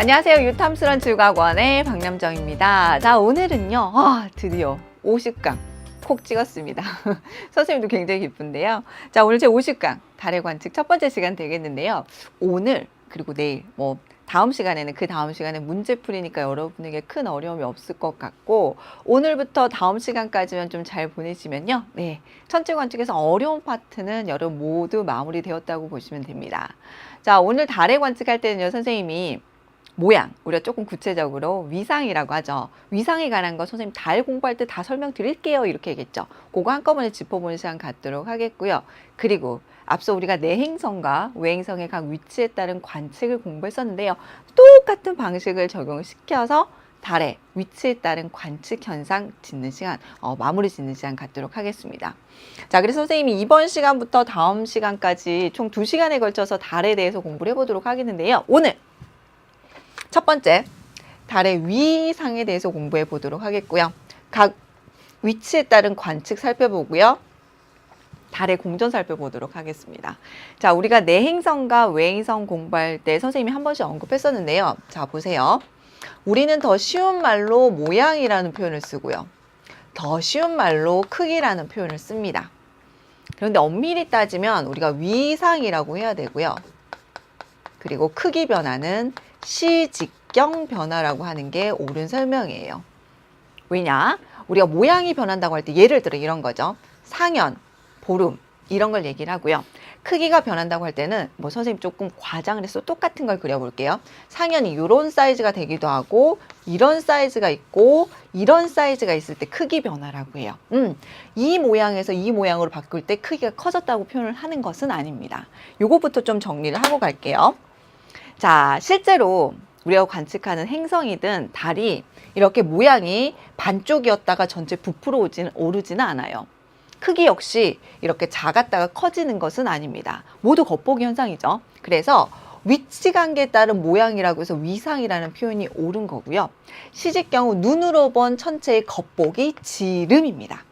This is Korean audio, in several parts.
안녕하세요. 유탐스런 질과학원의 박남정입니다. 자, 오늘은요. 드디어 50강 콕 찍었습니다. 선생님도 굉장히 기쁜데요. 자, 오늘 제 50강 달의 관측 첫 번째 시간 되겠는데요. 오늘 그리고 내일 다음 시간에는 그 다음 시간에 문제 풀이니까 여러분에게 큰 어려움이 없을 것 같고, 오늘부터 다음 시간까지만 좀 잘 보내시면요. 네, 천체 관측에서 어려운 파트는 여러분 모두 마무리되었다고 보시면 됩니다. 자, 오늘 달의 관측할 때는요, 선생님이 모양, 우리가 조금 구체적으로 위상이라고 하죠. 위상에 관한 거 선생님 달 공부할 때 다 설명드릴게요. 이렇게 얘기했죠. 그거 한꺼번에 짚어보는 시간 갖도록 하겠고요. 그리고 앞서 우리가 내행성과 외행성의 각 위치에 따른 관측을 공부했었는데요. 똑같은 방식을 적용시켜서 달의 위치에 따른 관측 현상 짓는 시간, 마무리 짓는 시간 갖도록 하겠습니다. 자, 그래서 선생님이 이번 시간부터 다음 시간까지 총 2시간에 걸쳐서 달에 대해서 공부를 해보도록 하겠는데요. 오늘 첫 번째, 달의 위상에 대해서 공부해 보도록 하겠고요. 각 위치에 따른 관측 살펴보고요. 달의 공전 살펴보도록 하겠습니다. 자, 우리가 내행성과 외행성 공부할 때 선생님이 한 번씩 언급했었는데요. 자, 보세요. 우리는 더 쉬운 말로 모양이라는 표현을 쓰고요. 더 쉬운 말로 크기라는 표현을 씁니다. 그런데 엄밀히 따지면 우리가 위상이라고 해야 되고요. 그리고 크기 변화는 시직경 변화라고 하는 게 옳은 설명이에요. 왜냐? 우리가 모양이 변한다고 할 때 예를 들어 이런 거죠. 상현, 보름 이런 걸 얘기를 하고요. 크기가 변한다고 할 때는 선생님 조금 과장을 해서 똑같은 걸 그려볼게요. 상현이 이런 사이즈가 되기도 하고 이런 사이즈가 있고 이런 사이즈가 있을 때 크기 변화라고 해요. 이 모양에서 이 모양으로 바꿀 때 크기가 커졌다고 표현을 하는 것은 아닙니다. 요거부터 좀 정리를 하고 갈게요. 자, 실제로 우리가 관측하는 행성이든 달이 이렇게 모양이 반쪽이었다가 전체 부풀어 오르지는 않아요. 크기 역시 이렇게 작았다가 커지는 것은 아닙니다. 모두 겉보기 현상이죠. 그래서 위치 관계에 따른 모양이라고 해서 위상이라는 표현이 옳은 거고요. 시직 경우 눈으로 본 천체의 겉보기 지름입니다.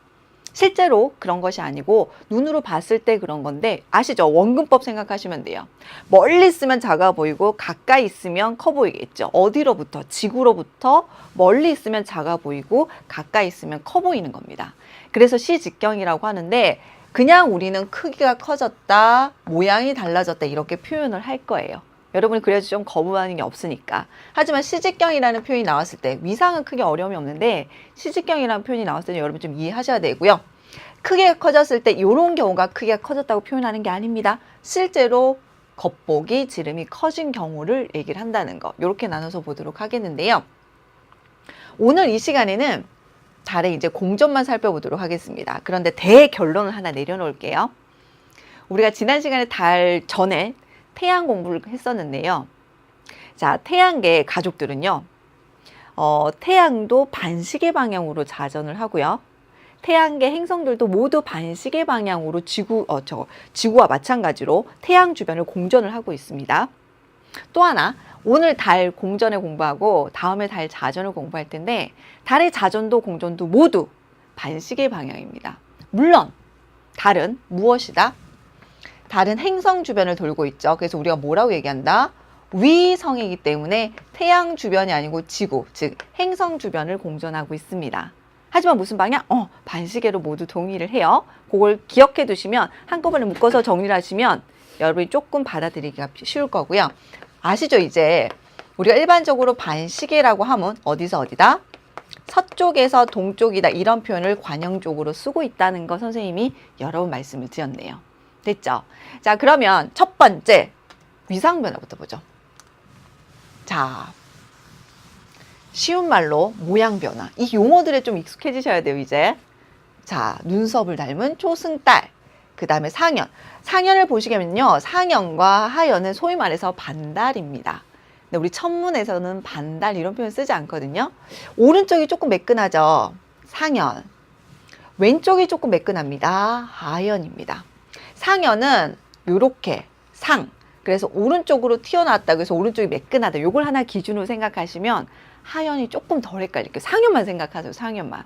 실제로 그런 것이 아니고 눈으로 봤을 때 그런 건데 아시죠? 원근법 생각하시면 돼요. 멀리 있으면 작아 보이고 가까이 있으면 커 보이겠죠. 어디로부터? 지구로부터 멀리 있으면 작아 보이고 가까이 있으면 커 보이는 겁니다. 그래서 시직경이라고 하는데 그냥 우리는 크기가 커졌다, 모양이 달라졌다 이렇게 표현을 할 거예요. 여러분이 그래도 좀 거부하는 게 없으니까. 하지만 시직경이라는 표현이 나왔을 때 위상은 크게 어려움이 없는데 시직경이라는 표현이 나왔을 때 여러분 좀 이해하셔야 되고요. 크기가 커졌을 때 이런 경우가 크기가 커졌다고 표현하는 게 아닙니다. 실제로 겉보기 지름이 커진 경우를 얘기를 한다는 거. 이렇게 나눠서 보도록 하겠는데요. 오늘 이 시간에는 달의 이제 공전만 살펴보도록 하겠습니다. 그런데 대결론을 하나 내려놓을게요. 우리가 지난 시간에 달 전에 태양 공부를 했었는데요. 자, 태양계 가족들은요. 태양도 반시계 방향으로 자전을 하고요. 태양계 행성들도 모두 반시계 방향으로 지구와 마찬가지로 태양 주변을 공전을 하고 있습니다. 또 하나, 오늘 달 공전을 공부하고 다음에 달 자전을 공부할 텐데 달의 자전도 공전도 모두 반시계 방향입니다. 물론 달은 무엇이다? 달은 행성 주변을 돌고 있죠. 그래서 우리가 뭐라고 얘기한다? 위성이기 때문에 태양 주변이 아니고 지구, 즉 행성 주변을 공전하고 있습니다. 하지만 무슨 방향? 반시계로 모두 동의를 해요. 그걸 기억해 두시면 한꺼번에 묶어서 정리를 하시면 여러분이 조금 받아들이기가 쉬울 거고요. 아시죠? 이제 우리가 일반적으로 반시계라고 하면 어디서 어디다? 서쪽에서 동쪽이다 이런 표현을 관형적으로 쓰고 있다는 거 선생님이 여러 번 말씀을 드렸네요. 됐죠? 자, 그러면 첫 번째 위상 변화부터 보죠. 자, 쉬운 말로 모양 변화. 이 용어들에 좀 익숙해지셔야 돼요, 이제. 자, 눈썹을 닮은 초승달. 그 다음에 상현. 상현을 보시면요. 상현과 하현은 소위 말해서 반달입니다. 근데 우리 천문에서는 반달 이런 표현 쓰지 않거든요. 오른쪽이 조금 매끈하죠. 상현. 왼쪽이 조금 매끈합니다. 하현입니다. 상현은 요렇게 그래서 오른쪽으로 튀어나왔다 그래서 오른쪽이 매끈하다 요걸 하나 기준으로 생각하시면 하현이 조금 덜 헷갈릴게요. 상현만 생각하세요. 상현만.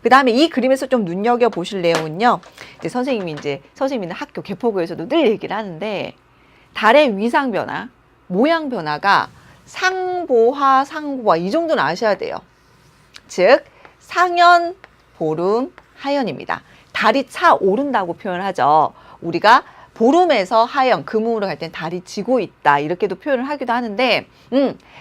그 다음에 이 그림에서 좀 눈여겨보실 내용은요. 이제 선생님이 있는 학교 개포구에서도 늘 얘기를 하는데 달의 위상 변화, 모양 변화가 상보화, 상보화 이 정도는 아셔야 돼요. 즉 상현, 보름, 하현입니다. 달이 차 오른다고 표현하죠. 우리가 보름에서 하현, 금음으로 갈 땐 달이 지고 있다 이렇게도 표현을 하기도 하는데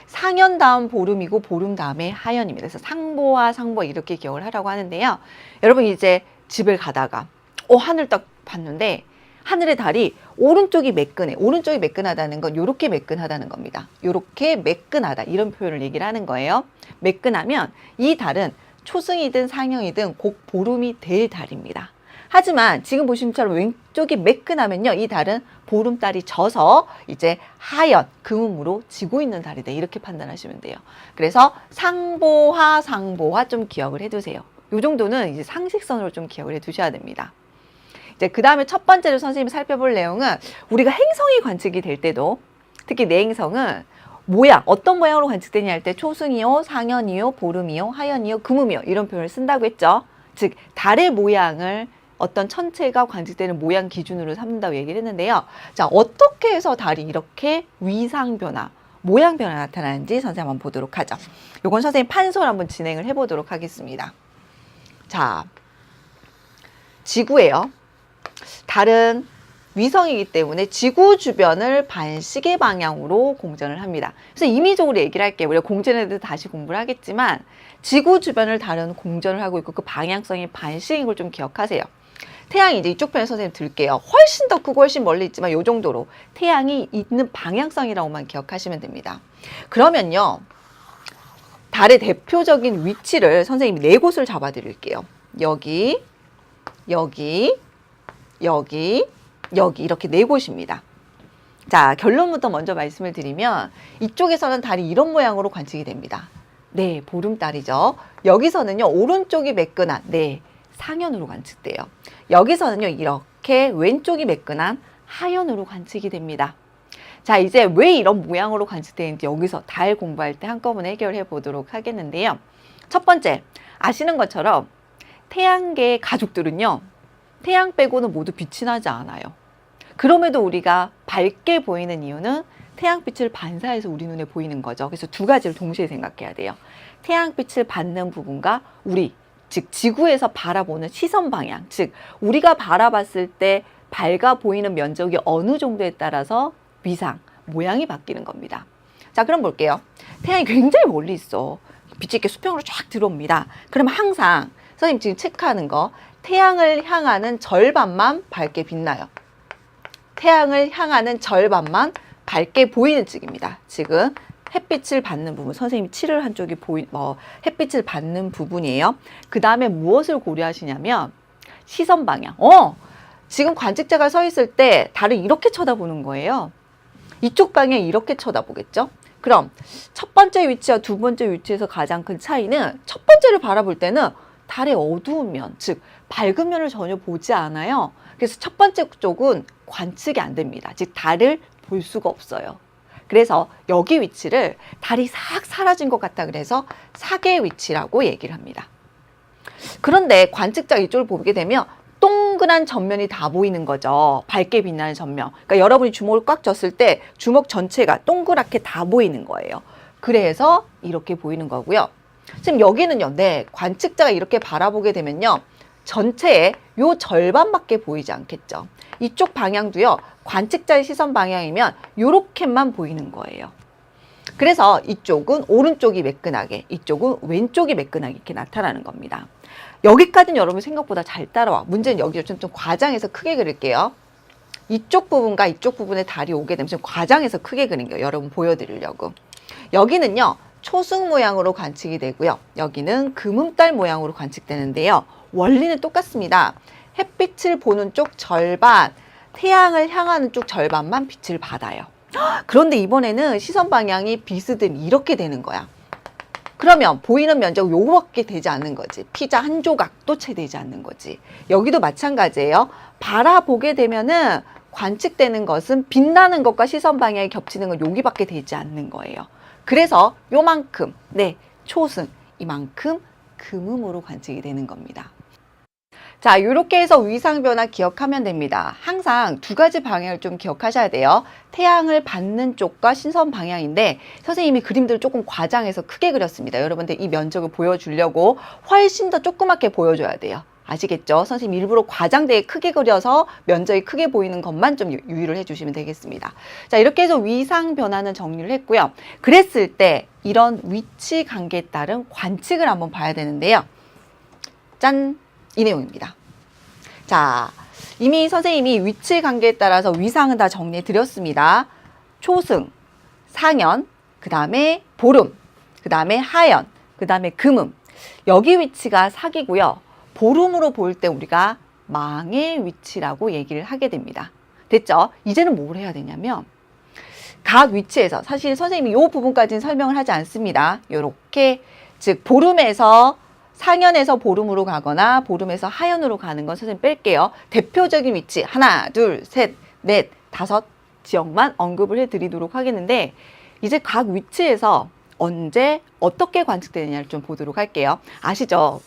상현 다음 보름이고 보름 다음에 하현입니다. 그래서 상보와 상보 이렇게 기억을 하라고 하는데요. 여러분 이제 집을 가다가 하늘 딱 봤는데 하늘의 달이 오른쪽이 매끈해. 오른쪽이 매끈하다는 건 요렇게 매끈하다는 겁니다. 요렇게 매끈하다 이런 표현을 얘기를 하는 거예요. 매끈하면 이 달은 초승이든 상형이든 곧 보름이 될 달입니다. 하지만 지금 보시는 것처럼 왼쪽이 매끈하면요. 이 달은 보름달이 져서 이제 하연, 금음으로 지고 있는 달이다. 이렇게 판단하시면 돼요. 그래서 상보화, 상보화 좀 기억을 해두세요. 요 정도는 이제 상식선으로 좀 기억을 해두셔야 됩니다. 이제 그 다음에 첫 번째로 선생님이 살펴볼 내용은 우리가 행성이 관측이 될 때도 특히 내 행성은 모양, 어떤 모양으로 관측되냐 할 때 초승이요, 상현이요, 보름이요, 하현이요, 금음이요 이런 표현을 쓴다고 했죠. 즉 달의 모양을 어떤 천체가 관측되는 모양 기준으로 삼는다고 얘기를 했는데요. 자, 어떻게 해서 달이 이렇게 위상 변화, 모양 변화 나타나는지 선생님 한번 보도록 하죠. 요건 선생님 판서를 한번 진행을 해보도록 하겠습니다. 자, 지구예요. 달은 위성이기 때문에 지구 주변을 반시계 방향으로 공전을 합니다. 그래서 임의적으로 얘기를 할게요. 우리가 공전에 대해서 다시 공부를 하겠지만 지구 주변을 달은 공전을 하고 있고 그 방향성이 반시계인 걸 좀 기억하세요. 태양이 이제 이쪽 편에 선생님 들게요. 훨씬 더 크고 훨씬 멀리 있지만 이 정도로 태양이 있는 방향성이라고만 기억하시면 됩니다. 그러면요. 달의 대표적인 위치를 선생님이 4곳을 잡아 드릴게요. 여기, 여기, 여기, 여기 이렇게 4곳입니다. 자, 결론부터 먼저 말씀을 드리면 이쪽에서는 달이 이런 모양으로 관측이 됩니다. 네, 보름달이죠. 여기서는요. 오른쪽이 매끈한 상현으로 관측돼요. 여기서는요. 이렇게 왼쪽이 매끈한 하현으로 관측이 됩니다. 자, 이제 왜 이런 모양으로 관측되는지 여기서 달 공부할 때 한꺼번에 해결해 보도록 하겠는데요. 첫 번째, 아시는 것처럼 태양계의 가족들은요. 태양 빼고는 모두 빛이 나지 않아요. 그럼에도 우리가 밝게 보이는 이유는 태양빛을 반사해서 우리 눈에 보이는 거죠. 그래서 두 가지를 동시에 생각해야 돼요. 태양빛을 받는 부분과 우리, 즉 지구에서 바라보는 시선 방향, 즉 우리가 바라봤을 때 밝아 보이는 면적이 어느 정도에 따라서 위상, 모양이 바뀌는 겁니다. 자, 그럼 볼게요. 태양이 굉장히 멀리 있어. 빛이 이렇게 수평으로 쫙 들어옵니다. 그러면 항상 선생님 지금 체크하는 거 태양을 향하는 절반만 밝게 빛나요. 태양을 향하는 절반만 밝게 보이는 쪽입니다. 지금 햇빛을 받는 부분, 선생님이 칠을 한 쪽이 햇빛을 받는 부분이에요. 그 다음에 무엇을 고려하시냐면 시선 방향. 지금 관측자가 서 있을 때 달을 이렇게 쳐다보는 거예요. 이쪽 방향 이렇게 쳐다보겠죠? 그럼 첫 번째 위치와 두 번째 위치에서 가장 큰 차이는 첫 번째를 바라볼 때는 달의 어두운 면, 즉 밝은 면을 전혀 보지 않아요. 그래서 첫 번째 쪽은 관측이 안 됩니다. 즉 달을 볼 수가 없어요. 그래서 여기 위치를 달이 싹 사라진 것 같다 그래서 사계 위치라고 얘기를 합니다. 그런데 관측자가 이쪽을 보게 되면 동그란 전면이 다 보이는 거죠. 밝게 빛나는 전면. 그러니까 여러분이 주먹을 꽉 쥐었을 때 주먹 전체가 동그랗게 다 보이는 거예요. 그래서 이렇게 보이는 거고요. 지금 여기는요. 관측자가 이렇게 바라보게 되면요. 전체의 요 절반밖에 보이지 않겠죠. 이쪽 방향도요. 관측자의 시선 방향이면 요렇게만 보이는 거예요. 그래서 이쪽은 오른쪽이 매끈하게, 이쪽은 왼쪽이 매끈하게 이렇게 나타나는 겁니다. 여기까지는 여러분 생각보다 잘 따라와. 문제는 여기 좀 과장해서 크게 그릴게요. 이쪽 부분과 이쪽 부분에 달이 오게 되면 좀 과장해서 크게 그린 거예요. 여러분 보여드리려고. 여기는요. 초승 모양으로 관측이 되고요. 여기는 금음달 모양으로 관측되는데요. 원리는 똑같습니다. 햇빛을 보는 쪽 절반, 태양을 향하는 쪽 절반만 빛을 받아요. 그런데 이번에는 시선 방향이 비스듬히 이렇게 되는 거야. 그러면 보이는 면적 요거밖에 되지 않는 거지. 피자 한 조각도 채 되지 않는 거지. 여기도 마찬가지예요. 바라보게 되면은 관측되는 것은 빛나는 것과 시선 방향이 겹치는 건 여기밖에 되지 않는 거예요. 그래서 요만큼, 초승, 이만큼 금음으로 관측이 되는 겁니다. 자, 이렇게 해서 위상 변화 기억하면 됩니다. 항상 두 가지 방향을 좀 기억하셔야 돼요. 태양을 받는 쪽과 신선 방향인데 선생님이 그림들을 조금 과장해서 크게 그렸습니다. 여러분들 이 면적을 보여주려고 훨씬 더 조그맣게 보여줘야 돼요. 아시겠죠? 선생님 일부러 과장되게 크게 그려서 면적이 크게 보이는 것만 좀 유의를 해주시면 되겠습니다. 자, 이렇게 해서 위상 변화는 정리를 했고요. 그랬을 때 이런 위치 관계에 따른 관측을 한번 봐야 되는데요. 짠! 이 내용입니다. 자, 이미 선생님이 위치 관계에 따라서 위상은 다 정리해 드렸습니다. 초승, 상현, 그 다음에 보름, 그 다음에 하연, 그 다음에 금음. 여기 위치가 사기고요. 보름으로 볼 때 우리가 망의 위치라고 얘기를 하게 됩니다. 됐죠? 이제는 뭘 해야 되냐면 각 위치에서 사실 선생님이 이 부분까지는 설명을 하지 않습니다. 요렇게 즉 보름에서 상현에서 보름으로 가거나 보름에서 하현으로 가는 건 선생님 뺄게요. 대표적인 위치 하나, 둘, 셋, 넷, 다섯 지역만 언급을 해드리도록 하겠는데 이제 각 위치에서 언제 어떻게 관측되느냐를 좀 보도록 할게요. 아시죠?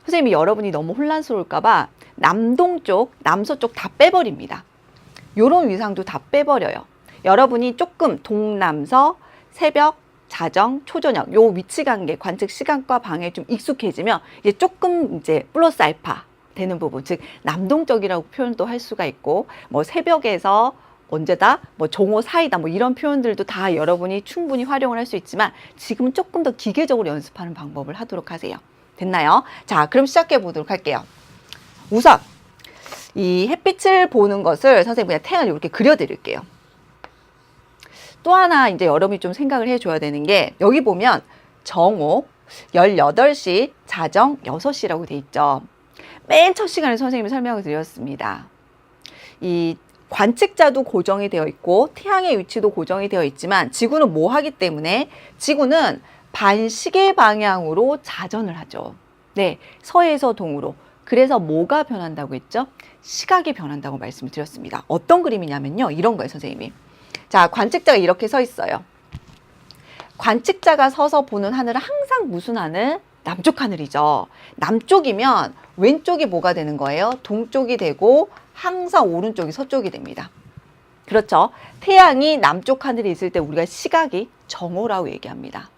선생님이 여러분이 너무 혼란스러울까봐 남동쪽, 남서쪽 다 빼버립니다. 요런 위상도 다 빼버려요. 여러분이 조금 동남서, 새벽, 자정, 초저녁 요 위치 관계, 관측 시간과 방에 좀 익숙해지면 이제 조금 이제 플러스 알파 되는 부분, 즉 남동적이라고 표현도 할 수가 있고 뭐 새벽에서 언제다, 뭐 정오 사이다, 뭐 이런 표현들도 다 여러분이 충분히 활용을 할 수 있지만 지금은 조금 더 기계적으로 연습하는 방법을 하도록 하세요. 됐나요? 자, 그럼 시작해 보도록 할게요. 우선 이 햇빛을 보는 것을 선생님이 그냥 태양을 이렇게 그려드릴게요. 또 하나 이제 여러분이 좀 생각을 해줘야 되는 게 여기 보면 정오 18시, 자정 6시라고 돼 있죠. 맨 첫 시간에 선생님이 설명을 드렸습니다. 이 관측자도 고정이 되어 있고 태양의 위치도 고정이 되어 있지만 지구는 뭐 하기 때문에 지구는 반시계 방향으로 자전을 하죠. 네, 서에서 동으로. 그래서 뭐가 변한다고 했죠? 시각이 변한다고 말씀을 드렸습니다. 어떤 그림이냐면요. 이런 거예요, 선생님이. 자, 관측자가 이렇게 서 있어요. 관측자가 서서 보는 하늘은 항상 무슨 하늘? 남쪽 하늘이죠. 남쪽이면 왼쪽이 뭐가 되는 거예요? 동쪽이 되고 항상 오른쪽이 서쪽이 됩니다. 그렇죠. 태양이 남쪽 하늘에 있을 때 우리가 시각이 정오라고 얘기합니다.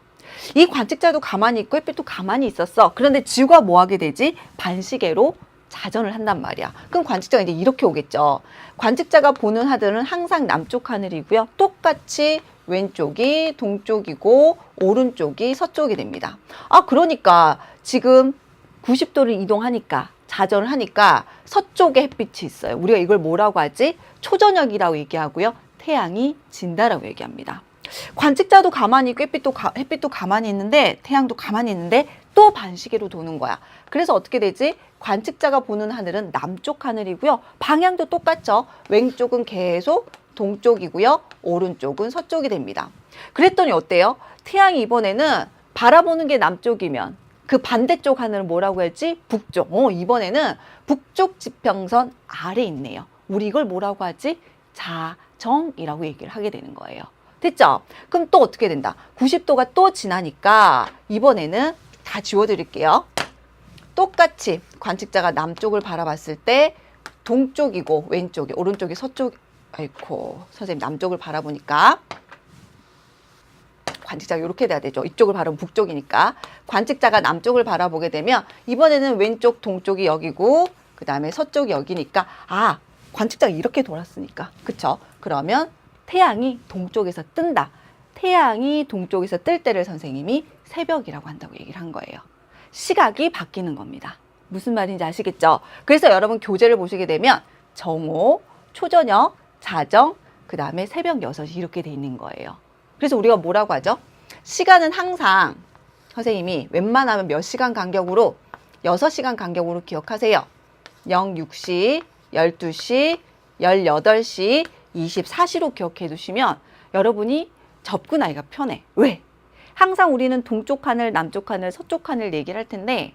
이 관측자도 가만히 있고 햇빛도 가만히 있었어. 그런데 지구가 뭐 하게 되지? 반시계로 자전을 한단 말이야. 그럼 관측자가 이제 이렇게 오겠죠. 관측자가 보는 하늘은 항상 남쪽 하늘이고요. 똑같이 왼쪽이 동쪽이고 오른쪽이 서쪽이 됩니다. 아, 그러니까 지금 90도를 이동하니까 자전을 하니까 서쪽에 햇빛이 있어요. 우리가 이걸 뭐라고 하지? 초저녁이라고 얘기하고요. 태양이 진다라고 얘기합니다. 관측자도 가만히 있고 햇빛도 가만히 있는데 태양도 가만히 있는데 또 반시계로 도는 거야. 그래서 어떻게 되지? 관측자가 보는 하늘은 남쪽 하늘이고요. 방향도 똑같죠. 왼쪽은 계속 동쪽이고요. 오른쪽은 서쪽이 됩니다. 그랬더니 어때요? 태양이 이번에는 바라보는 게 남쪽이면 그 반대쪽 하늘은 뭐라고 했지? 북쪽. 이번에는 북쪽 지평선 아래에 있네요. 우리 이걸 뭐라고 하지? 자정이라고 얘기를 하게 되는 거예요. 됐죠? 그럼 또 어떻게 된다? 90도가 또 지나니까 이번에는 다 지워드릴게요. 똑같이 관측자가 남쪽을 바라봤을 때 동쪽이고 왼쪽이 오른쪽이 서쪽. 아이고, 선생님 남쪽을 바라보니까 관측자가 이렇게 돼야 되죠. 이쪽을 바라보면 북쪽이니까 관측자가 남쪽을 바라보게 되면 이번에는 왼쪽 동쪽이 여기고 그 다음에 서쪽이 여기니까 아, 관측자가 이렇게 돌았으니까 그쵸? 그러면 태양이 동쪽에서 뜬다. 태양이 동쪽에서 뜰 때를 선생님이 새벽이라고 한다고 얘기를 한 거예요. 시각이 바뀌는 겁니다. 무슨 말인지 아시겠죠? 그래서 여러분 교재를 보시게 되면 정오, 초저녁, 자정, 그 다음에 새벽 6시 이렇게 돼 있는 거예요. 그래서 우리가 뭐라고 하죠? 시간은 항상 선생님이 웬만하면 몇 시간 간격으로 6시간 간격으로 기억하세요. 06시, 12시, 18시, 24시로 기억해 두시면 여러분이 접근하기가 편해. 왜? 항상 우리는 동쪽 하늘, 남쪽 하늘, 서쪽 하늘 얘기를 할 텐데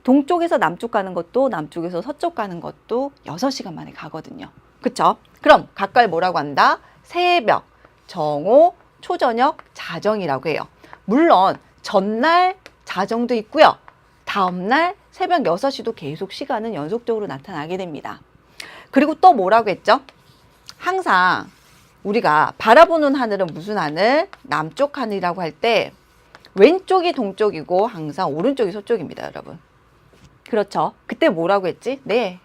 동쪽에서 남쪽 가는 것도 남쪽에서 서쪽 가는 것도 6시간 만에 가거든요. 그쵸? 그럼 각각 뭐라고 한다? 새벽, 정오, 초저녁, 자정이라고 해요. 물론 전날 자정도 있고요. 다음날 새벽 6시도 계속 시간은 연속적으로 나타나게 됩니다. 그리고 또 뭐라고 했죠? 항상 우리가 바라보는 하늘은 무슨 하늘? 남쪽 하늘이라고 할 때 왼쪽이 동쪽이고 항상 오른쪽이 서쪽입니다, 여러분. 그렇죠? 그때 뭐라고 했지? 네.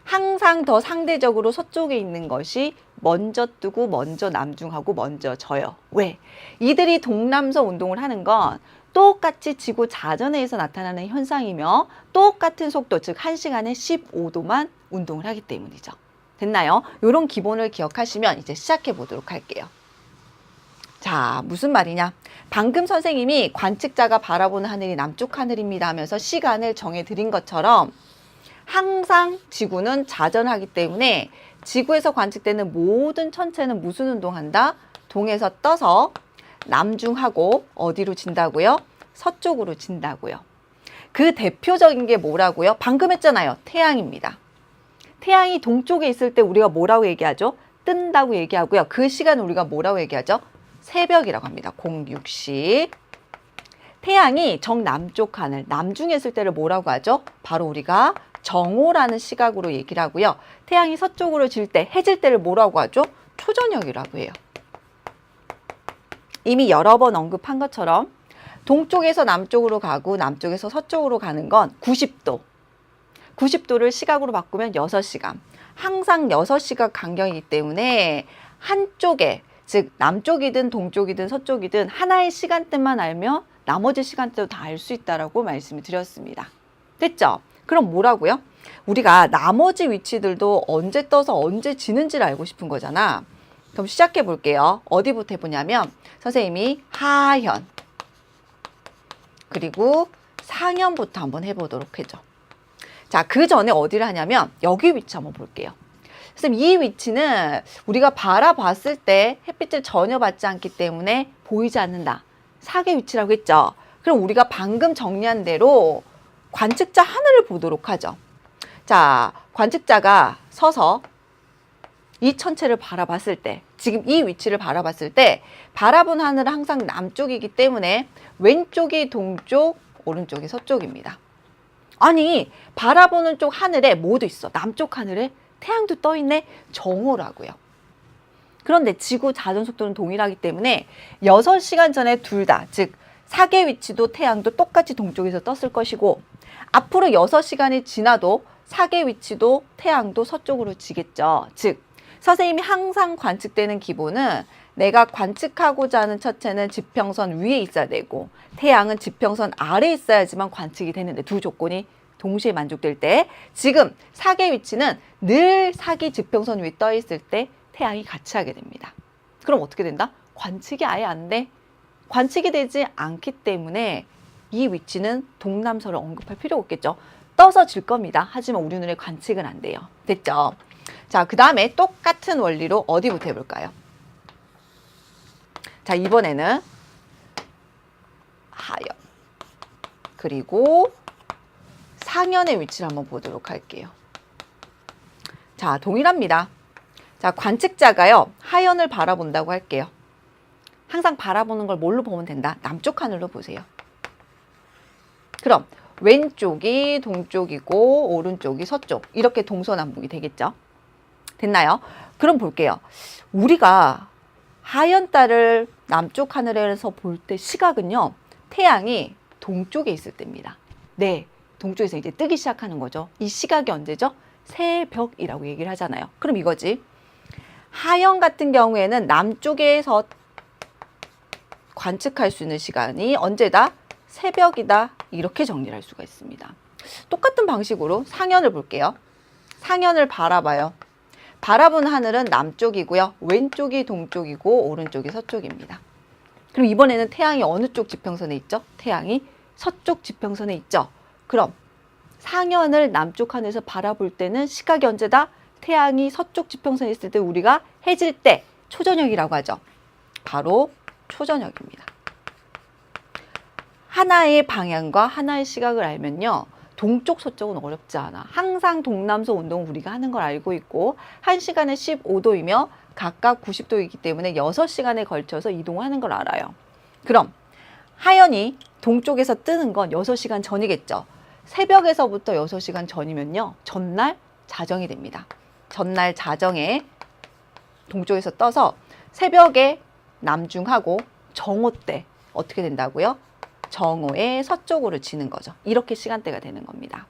항상 더 상대적으로 서쪽에 있는 것이 먼저 뜨고 먼저 남중하고 먼저 져요. 왜? 이들이 동남서 운동을 하는 건 똑같이 지구 자전해에서 나타나는 현상이며 똑같은 속도, 즉 1시간에 15도만 운동을 하기 때문이죠. 됐나요? 이런 기본을 기억하시면 이제 시작해 보도록 할게요. 자, 무슨 말이냐? 방금 선생님이 관측자가 바라보는 하늘이 남쪽 하늘입니다 하면서 시간을 정해 드린 것처럼 항상 지구는 자전하기 때문에 지구에서 관측되는 모든 천체는 무슨 운동한다? 동에서 떠서 남중하고 어디로 진다고요? 서쪽으로 진다고요. 그 대표적인 게 뭐라고요? 방금 했잖아요. 태양입니다. 태양이 동쪽에 있을 때 우리가 뭐라고 얘기하죠? 뜬다고 얘기하고요. 그 시간을 우리가 뭐라고 얘기하죠? 새벽이라고 합니다. 06시. 태양이 정남쪽 하늘, 남중에 있을 때를 뭐라고 하죠? 바로 우리가 정오라는 시각으로 얘기를 하고요. 태양이 서쪽으로 질 때, 해질 때를 뭐라고 하죠? 초저녁이라고 해요. 이미 여러 번 언급한 것처럼 동쪽에서 남쪽으로 가고 남쪽에서 서쪽으로 가는 건 90도. 90도를 시각으로 바꾸면 6시간. 항상 6시각 간격이기 때문에 한쪽에, 즉 남쪽이든 동쪽이든 서쪽이든 하나의 시간대만 알면 나머지 시간대도 다 알 수 있다라고 말씀을 드렸습니다. 됐죠? 그럼 뭐라고요? 우리가 나머지 위치들도 언제 떠서 언제 지는지를 알고 싶은 거잖아. 그럼 시작해 볼게요. 어디부터 해보냐면 선생님이 하현 그리고 상현부터 한번 해보도록 하죠. 자, 그 전에 어디를 하냐면 여기 위치 한번 볼게요. 선생님, 이 위치는 우리가 바라봤을 때 햇빛을 전혀 받지 않기 때문에 보이지 않는다. 사계 위치라고 했죠. 그럼 우리가 방금 정리한 대로 관측자 하늘을 보도록 하죠. 자, 관측자가 서서 이 천체를 바라봤을 때, 지금 이 위치를 바라봤을 때 바라본 하늘은 항상 남쪽이기 때문에 왼쪽이 동쪽, 오른쪽이 서쪽입니다. 아니, 바라보는 쪽 하늘에 뭐도 있어? 남쪽 하늘에 태양도 떠 있네? 정오라고요. 그런데 지구 자전 속도는 동일하기 때문에 6시간 전에 둘 다, 즉 사계 위치도 태양도 똑같이 동쪽에서 떴을 것이고 앞으로 6시간이 지나도 사계 위치도 태양도 서쪽으로 지겠죠. 즉 선생님이 항상 관측되는 기본은 내가 관측하고자 하는 천체는 지평선 위에 있어야 되고 태양은 지평선 아래에 있어야지만 관측이 되는데 두 조건이 동시에 만족될 때 지금 사계 위치는 늘 사기 지평선 위에 떠 있을 때 태양이 같이 하게 됩니다. 그럼 어떻게 된다? 관측이 아예 안 돼. 관측이 되지 않기 때문에 이 위치는 동남서를 언급할 필요가 없겠죠. 떠서 질 겁니다. 하지만 우리 눈에 관측은 안 돼요. 됐죠? 자, 그 다음에 똑같은 원리로 어디부터 해볼까요? 자, 이번에는 하연 그리고 상현의 위치를 한번 보도록 할게요. 자, 동일합니다. 자, 관측자가요, 하연을 바라본다고 할게요. 항상 바라보는 걸 뭘로 보면 된다? 남쪽 하늘로 보세요. 그럼 왼쪽이 동쪽이고 오른쪽이 서쪽, 이렇게 동서남북이 되겠죠? 됐나요? 그럼 볼게요. 우리가 하연달을 남쪽 하늘에서 볼 때 시각은요, 태양이 동쪽에 있을 때입니다. 네, 동쪽에서 이제 뜨기 시작하는 거죠. 이 시각이 언제죠? 새벽이라고 얘기를 하잖아요. 그럼 이거지. 하연 같은 경우에는 남쪽에서 관측할 수 있는 시간이 언제다? 새벽이다. 이렇게 정리를 할 수가 있습니다. 똑같은 방식으로 상현을 볼게요. 상현을 바라봐요. 바라본 하늘은 남쪽이고요. 왼쪽이 동쪽이고 오른쪽이 서쪽입니다. 그럼 이번에는 태양이 어느 쪽 지평선에 있죠? 태양이 서쪽 지평선에 있죠. 그럼 상현을 남쪽 하늘에서 바라볼 때는 시각이 언제다? 태양이 서쪽 지평선에 있을 때 우리가 해질 때 초저녁이라고 하죠. 바로 초저녁입니다. 하나의 방향과 하나의 시각을 알면요, 동쪽 서쪽은 어렵지 않아. 항상 동남서 운동을 우리가 하는 걸 알고 있고 1시간에 15도이며 각각 90도이기 때문에 6시간에 걸쳐서 이동하는 걸 알아요. 그럼 하연이 동쪽에서 뜨는 건 6시간 전이겠죠. 새벽에서부터 6시간 전이면요. 전날 자정이 됩니다. 전날 자정에 동쪽에서 떠서 새벽에 남중하고 정오 때 어떻게 된다고요? 정오에 서쪽으로 지는 거죠. 이렇게 시간대가 되는 겁니다.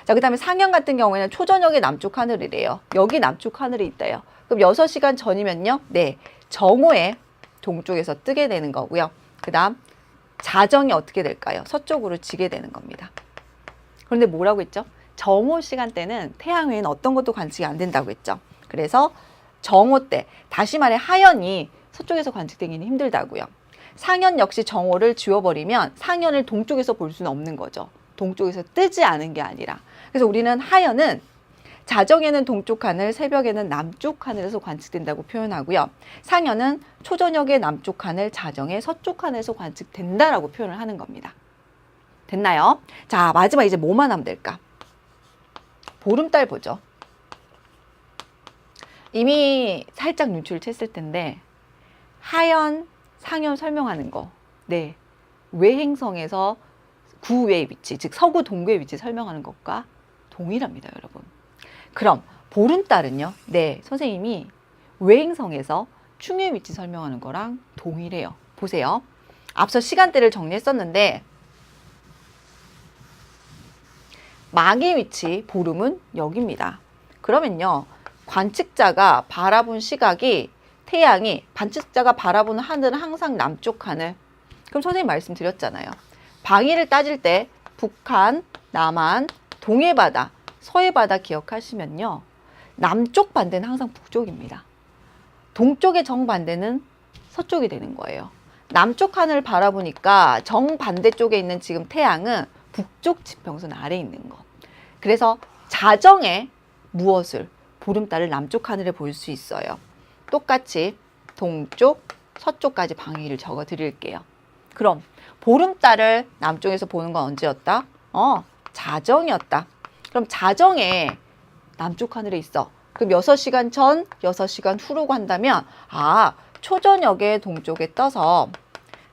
자, 그 다음에 상현 같은 경우에는 초저녁에 남쪽 하늘이래요. 여기 남쪽 하늘이 있대요. 그럼 6시간 전이면요. 네, 정오에 동쪽에서 뜨게 되는 거고요. 그 다음 자정이 어떻게 될까요? 서쪽으로 지게 되는 겁니다. 그런데 뭐라고 했죠? 정오 시간대는 태양 외에는 어떤 것도 관측이 안 된다고 했죠. 그래서 정오 때, 다시 말해 하연이 서쪽에서 관측되기는 힘들다고요. 상현 역시 정오를 지워버리면 상현을 동쪽에서 볼 수는 없는 거죠. 동쪽에서 뜨지 않은 게 아니라. 그래서 우리는 하연은 자정에는 동쪽 하늘, 새벽에는 남쪽 하늘에서 관측된다고 표현하고요. 상현은 초저녁에 남쪽 하늘, 자정에 서쪽 하늘에서 관측된다라고 표현을 하는 겁니다. 됐나요? 자, 마지막 이제 뭐만 하면 될까? 보름달 보죠. 이미 살짝 눈치를 챘을 텐데 하연, 상현 설명하는 거. 네, 외행성에서 구의 위치, 즉 서구 동구의 위치 설명하는 것과 동일합니다, 여러분. 그럼 보름달은요? 네, 선생님이 외행성에서 충의 위치 설명하는 거랑 동일해요. 보세요. 앞서 시간대를 정리했었는데 막의 위치, 보름은 여기입니다. 그러면요, 관측자가 바라본 시각이 태양이, 관측자가 바라보는 하늘은 항상 남쪽 하늘. 그럼 선생님 말씀드렸잖아요. 방위를 따질 때 북한, 남한, 동해바다, 서해바다 기억하시면요. 남쪽 반대는 항상 북쪽입니다. 동쪽의 정반대는 서쪽이 되는 거예요. 남쪽 하늘을 바라보니까 정반대쪽에 있는 지금 태양은 북쪽 지평선 아래에 있는 거. 그래서 자정에 무엇을? 보름달을 남쪽 하늘에 볼 수 있어요. 똑같이 동쪽, 서쪽까지 방위를 적어 드릴게요. 그럼 보름달을 남쪽에서 보는 건 언제였다? 자정이었다. 그럼 자정에 남쪽 하늘에 있어. 그럼 6시간 전, 6시간 후라고 한다면 초저녁에 동쪽에 떠서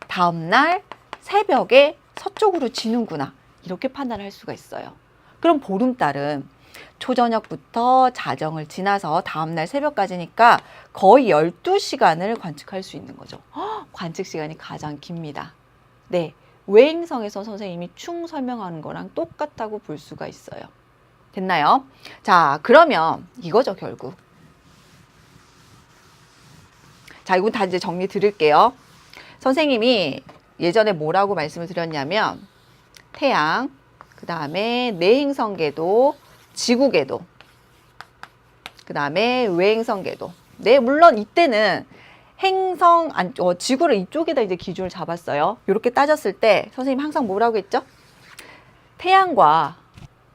다음날 새벽에 서쪽으로 지는구나. 이렇게 판단을 할 수가 있어요. 그럼 보름달은 초저녁부터 자정을 지나서 다음날 새벽까지니까 거의 12시간을 관측할 수 있는 거죠. 관측 시간이 가장 깁니다. 네, 외행성에서 선생님이 충 설명하는 거랑 똑같다고 볼 수가 있어요. 됐나요? 자, 그러면 이거죠, 결국. 자, 이건 다 이제 정리 드릴게요. 선생님이 예전에 뭐라고 말씀을 드렸냐면 태양, 그 다음에 내행성궤도, 지구궤도, 그 다음에 외행성궤도. 네, 물론 이때는 행성, 지구를 이쪽에다 이제 기준을 잡았어요. 이렇게 따졌을 때 선생님 항상 뭐라고 했죠? 태양과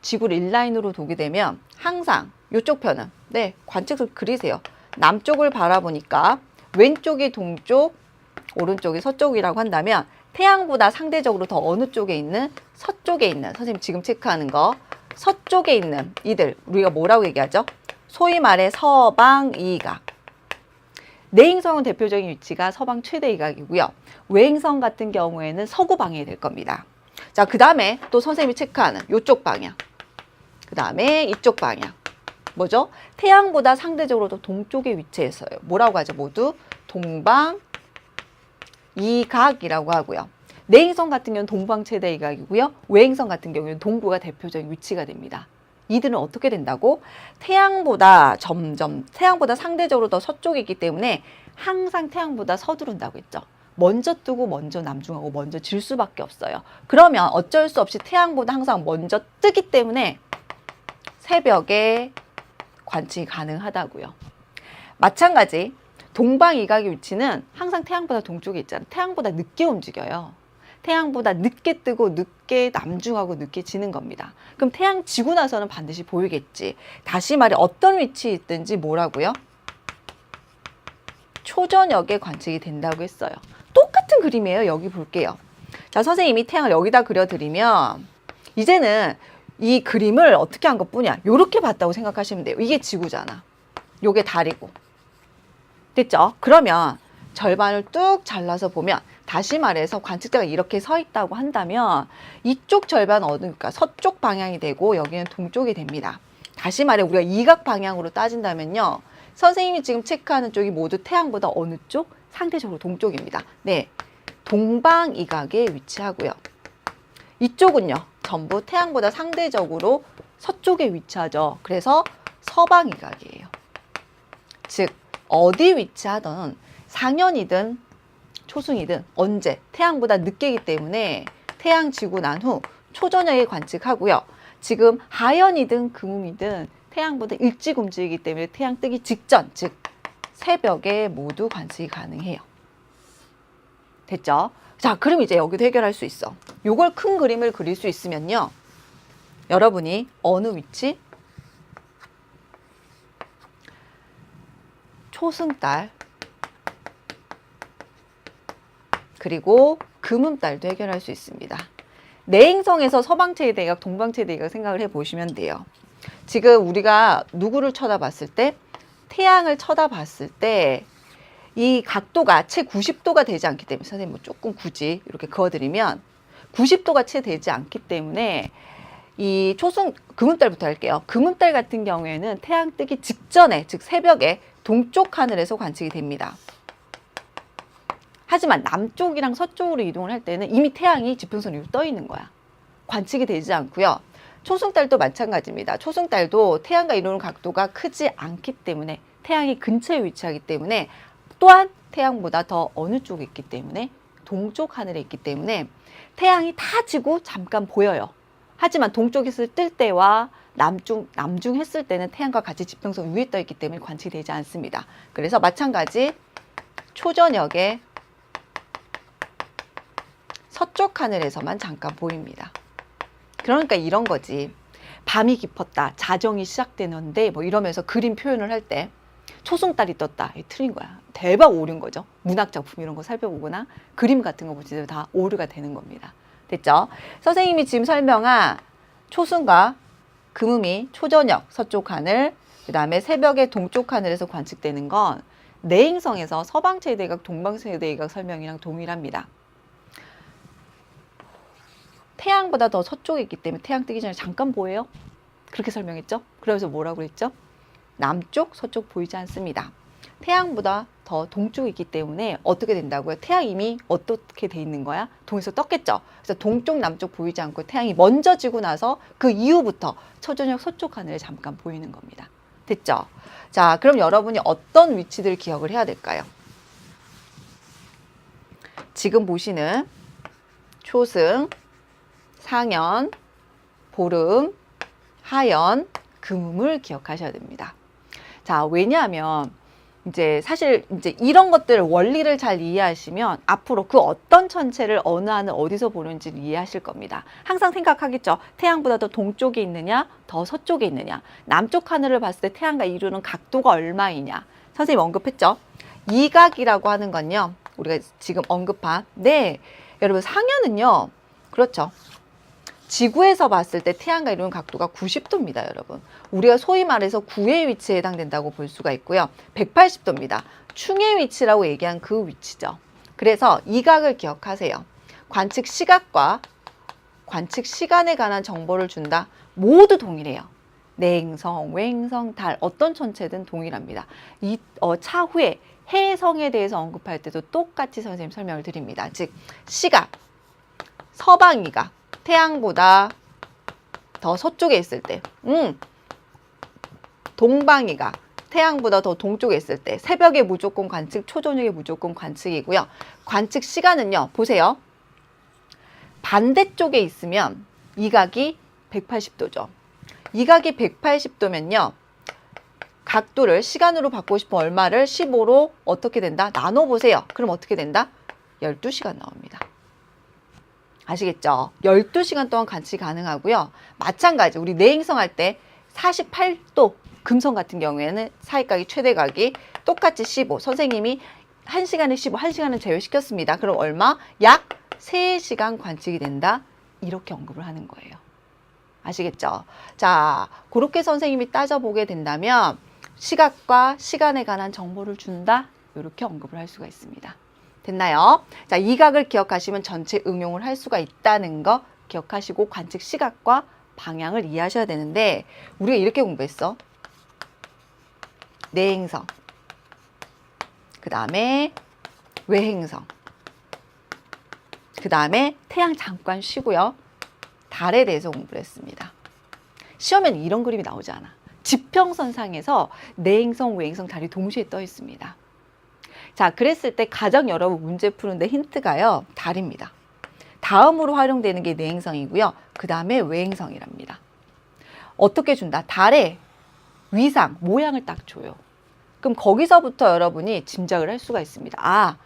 지구를 인라인으로 두게 되면 항상 이쪽 편은, 네, 관측을 그리세요. 남쪽을 바라보니까 왼쪽이 동쪽, 오른쪽이 서쪽이라고 한다면 태양보다 상대적으로 더 어느 쪽에 있는? 서쪽에 있는, 선생님 지금 체크하는 거, 서쪽에 있는 이들 우리가 뭐라고 얘기하죠? 소위 말해 서방 이각. 내행성은 대표적인 위치가 서방 최대 이각이고요. 외행성 같은 경우에는 서구 방향이 될 겁니다. 자, 그 다음에 또 선생님이 체크하는 이쪽 방향, 그 다음에 이쪽 방향 뭐죠? 태양보다 상대적으로 더 동쪽에 위치해서요. 뭐라고 하죠? 모두 동방 이각이라고 하고요. 내행성 같은 경우는 동방 최대 이각이고요. 외행성 같은 경우는 동구가 대표적인 위치가 됩니다. 이들은 어떻게 된다고? 태양보다 상대적으로 더 서쪽에 있기 때문에 항상 태양보다 서두른다고 했죠. 먼저 뜨고 먼저 남중하고 먼저 질 수밖에 없어요. 그러면 어쩔 수 없이 태양보다 항상 먼저 뜨기 때문에 새벽에 관측이 가능하다고요. 마찬가지 동방이각의 위치는 항상 태양보다 동쪽에 있잖아요. 태양보다 늦게 움직여요. 태양보다 늦게 뜨고 늦게 남중하고 늦게 지는 겁니다. 그럼 태양 지고 나서는 반드시 보이겠지. 다시 말해 어떤 위치에 있든지 뭐라고요? 초저녁에 관측이 된다고 했어요. 똑같은 그림이에요. 여기 볼게요. 자, 선생님이 태양을 여기다 그려드리면 이제는 이 그림을 어떻게 한 것뿐이야. 이렇게 봤다고 생각하시면 돼요. 이게 지구잖아. 요게 달이고. 됐죠? 그러면 절반을 뚝 잘라서 보면 다시 말해서 관측대가 이렇게 서 있다고 한다면 이쪽 절반 그러니까 서쪽 방향이 되고 여기는 동쪽이 됩니다. 다시 말해 우리가 이각 방향으로 따진다면요. 선생님이 지금 체크하는 쪽이 모두 태양보다 어느 쪽? 상대적으로 동쪽입니다. 네, 동방이각에 위치하고요. 이쪽은요. 전부 태양보다 상대적으로 서쪽에 위치하죠. 그래서 서방이각이에요. 즉 어디 위치하던 상현이든 초승이든 언제 태양보다 늦게이기 때문에 태양 지고 난 후 초저녁에 관측하고요. 지금 하현이든 금음이든 태양보다 일찍 움직이기 때문에 태양 뜨기 직전, 즉 새벽에 모두 관측이 가능해요. 됐죠? 자, 그럼 이제 여기도 해결할 수 있어. 요걸 큰 그림을 그릴 수 있으면요. 여러분이 어느 위치? 초승달 그리고 금음달도 해결할 수 있습니다. 내행성에서 서방체의 대각, 동방체의 대각 생각을 해보시면 돼요. 지금 우리가 누구를 쳐다봤을 때? 태양을 쳐다봤을 때 이 각도가 채 90도가 되지 않기 때문에 선생님 뭐 조금 굳이 이렇게 그어드리면 90도가 채 되지 않기 때문에 이 금음달부터 할게요. 금음달 같은 경우에는 태양 뜨기 직전에 즉 새벽에 동쪽 하늘에서 관측이 됩니다. 하지만 남쪽이랑 서쪽으로 이동을 할 때는 이미 태양이 지평선 위로 떠 있는 거야. 관측이 되지 않고요. 초승달도 마찬가지입니다. 초승달도 태양과 이루는 각도가 크지 않기 때문에 태양이 근처에 위치하기 때문에 또한 태양보다 더 어느 쪽에 있기 때문에 동쪽 하늘에 있기 때문에 태양이 다 지고 잠깐 보여요. 하지만 동쪽에서 뜰 때와 남중했을 때는 태양과 같이 지평선 위에 떠 있기 때문에 관측이 되지 않습니다. 그래서 마찬가지 초저녁에 서쪽 하늘에서만 잠깐 보입니다. 그러니까 이런 거지. 밤이 깊었다. 자정이 시작되는데 뭐 이러면서 그림 표현을 할 때 초승달이 떴다. 틀린 거야. 대박 오류인 거죠. 문학작품 이런 거 살펴보거나 그림 같은 거 보시면 다 오류가 되는 겁니다. 됐죠? 선생님이 지금 설명한 초승과 금음이 초저녁 서쪽 하늘, 그 다음에 새벽에 동쪽 하늘에서 관측되는 건 내행성에서 서방체의 대각, 동방체의 대각 설명이랑 동일합니다. 태양보다 더 서쪽에 있기 때문에 태양 뜨기 전에 잠깐 보여요. 그렇게 설명했죠? 그래서 뭐라고 그랬죠? 남쪽, 서쪽 보이지 않습니다. 태양보다 더 동쪽에 있기 때문에 어떻게 된다고요? 태양 이미 어떻게 돼 있는 거야? 동에서 떴겠죠? 그래서 동쪽, 남쪽 보이지 않고 태양이 먼저 지고 나서 그 이후부터 초저녁 서쪽 하늘에 잠깐 보이는 겁니다. 됐죠? 자, 그럼 여러분이 어떤 위치들 기억을 해야 될까요? 지금 보시는 초승, 상현, 보름, 하연, 금음을 기억하셔야 됩니다. 자, 왜냐하면 이제 사실 이제 이런 것들 원리를 잘 이해하시면 앞으로 그 어떤 천체를 어느 하늘 어디서 보는지를 이해하실 겁니다. 항상 생각하겠죠. 태양보다 더 동쪽에 있느냐, 더 서쪽에 있느냐. 남쪽 하늘을 봤을 때 태양과 이루는 각도가 얼마이냐. 선생님 언급했죠. 이각이라고 하는 건요. 우리가 지금 언급한 네, 여러분 상현은요. 그렇죠. 지구에서 봤을 때 태양과 이루는 각도가 90도입니다, 여러분. 우리가 소위 말해서 구의 위치에 해당된다고 볼 수가 있고요. 180도입니다. 충의 위치라고 얘기한 그 위치죠. 그래서 이 각을 기억하세요. 관측 시각과 관측 시간에 관한 정보를 준다. 모두 동일해요. 내행성, 외행성, 달 어떤 천체든 동일합니다. 이 차후에 해성에 대해서 언급할 때도 똑같이 선생님 설명을 드립니다. 즉 시각, 서방이각, 태양보다 더 서쪽에 있을 때, 동방이각, 태양보다 더 동쪽에 있을 때, 새벽에 무조건 관측, 초저녁에 무조건 관측이고요. 관측 시간은요, 보세요. 반대쪽에 있으면 이각이 180도죠. 이각이 180도면요. 각도를 시간으로 바꾸고 싶으면 얼마를 15로 어떻게 된다? 나눠보세요. 그럼 어떻게 된다? 12시간 나옵니다. 아시겠죠? 12시간 동안 관측이 가능하고요. 마찬가지 우리 내행성 할 때 48도 금성 같은 경우에는 사이각이 최대각이 똑같이 15. 선생님이 1시간에 15, 1시간은 제외시켰습니다. 그럼 얼마? 약 3시간 관측이 된다. 이렇게 언급을 하는 거예요. 아시겠죠? 자, 그렇게 선생님이 따져보게 된다면 시각과 시간에 관한 정보를 준다. 이렇게 언급을 할 수가 있습니다. 됐나요? 자, 이 각을 기억하시면 전체 응용을 할 수가 있다는 거 기억하시고 관측 시각과 방향을 이해하셔야 되는데 우리가 이렇게 공부했어. 내행성, 그 다음에 외행성, 그 다음에 태양 잠깐 쉬고요. 달에 대해서 공부를 했습니다. 시험에는 이런 그림이 나오지 않아. 지평선상에서 내행성, 외행성, 달이 동시에 떠 있습니다. 자, 그랬을 때 가장 여러분 문제 푸는데 힌트가요. 달입니다. 다음으로 활용되는 게 내행성이고요. 그 다음에 외행성이랍니다. 어떻게 준다? 달의 위상, 모양을 딱 줘요. 그럼 거기서부터 여러분이 짐작을 할 수가 있습니다. 아,